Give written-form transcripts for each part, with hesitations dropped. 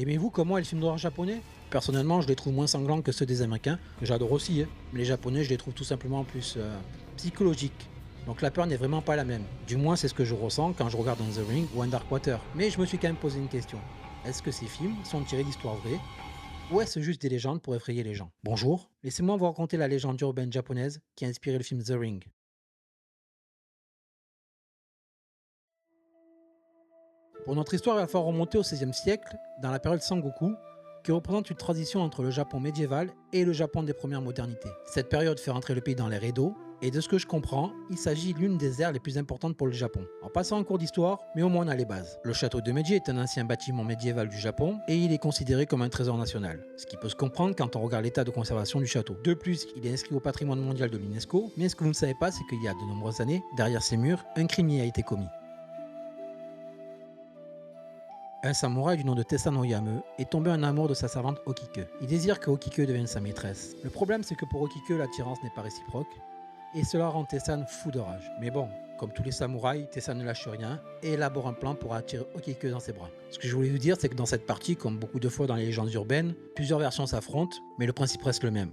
Aimez-vous comment est le film d'horreur japonais? Personnellement, je les trouve moins sanglants que ceux des Américains, que j'adore aussi, hein. Mais les Japonais, je les trouve tout simplement plus psychologiques. Donc la peur n'est vraiment pas la même. Du moins, c'est ce que je ressens quand je regarde dans The Ring ou Underwater. Mais je me suis quand même posé une question. Est-ce que ces films sont tirés d'histoires vraies ou est-ce juste des légendes pour effrayer les gens? Bonjour, laissez-moi vous raconter la légende urbaine japonaise qui a inspiré le film The Ring. Pour notre histoire, il va falloir remonter au XVIe siècle, dans la période Sengoku, qui représente une transition entre le Japon médiéval et le Japon des premières modernités. Cette période fait rentrer le pays dans l'ère Edo, et de ce que je comprends, il s'agit d'une des ères les plus importantes pour le Japon. En passant un cours d'histoire, mais au moins on a les bases. Le château de Meiji est un ancien bâtiment médiéval du Japon, et il est considéré comme un trésor national. Ce qui peut se comprendre quand on regarde l'état de conservation du château. De plus, il est inscrit au patrimoine mondial de l'UNESCO, mais ce que vous ne savez pas, c'est qu'il y a de nombreuses années, derrière ces murs, un crime y a été commis. Un samouraï du nom de Tessa no Yame est tombé en amour de sa servante Okike. Il désire que Okike devienne sa maîtresse. Le problème, c'est que pour Okike, l'attirance n'est pas réciproque, et cela rend Tessan fou de rage. Mais bon, comme tous les samouraïs, Tessan ne lâche rien et élabore un plan pour attirer Okike dans ses bras. Ce que je voulais vous dire, c'est que dans cette partie, comme beaucoup de fois dans les légendes urbaines, plusieurs versions s'affrontent, mais le principe reste le même.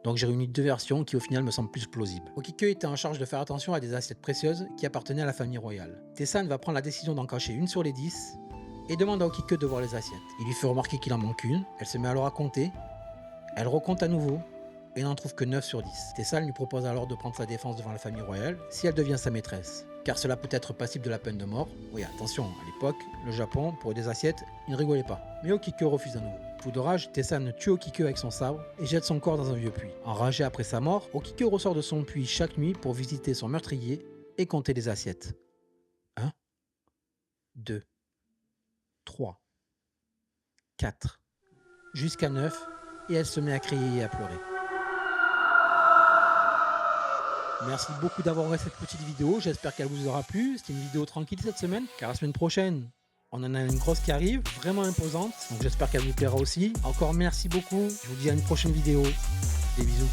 Donc j'ai réuni deux versions qui au final me semblent plus plausibles. Okike était en charge de faire attention à des assiettes précieuses qui appartenaient à la famille royale. Tessan va prendre la décision d'en cacher une sur les 10 et demande à Okike de voir les assiettes. Il lui fait remarquer qu'il en manque une, elle se met alors à compter, elle recompte à nouveau, et n'en trouve que 9 sur 10. Tessan lui propose alors de prendre sa défense devant la famille royale si elle devient sa maîtresse, car cela peut être passible de la peine de mort. Oui, attention, à l'époque, le Japon, pour des assiettes, il ne rigolait pas. Mais Okike refuse à nouveau. Fou de rage, Tessan tue Okike avec son sabre et jette son corps dans un vieux puits. Enragé après sa mort, Okike ressort de son puits chaque nuit pour visiter son meurtrier et compter les assiettes. 1, 2, 3, 4, jusqu'à 9, et elle se met à crier et à pleurer. Merci beaucoup d'avoir regardé cette petite vidéo, j'espère qu'elle vous aura plu. C'était une vidéo tranquille cette semaine, car la semaine prochaine, on en a une grosse qui arrive, vraiment imposante, donc j'espère qu'elle vous plaira aussi. Encore merci beaucoup, je vous dis à une prochaine vidéo, des bisous.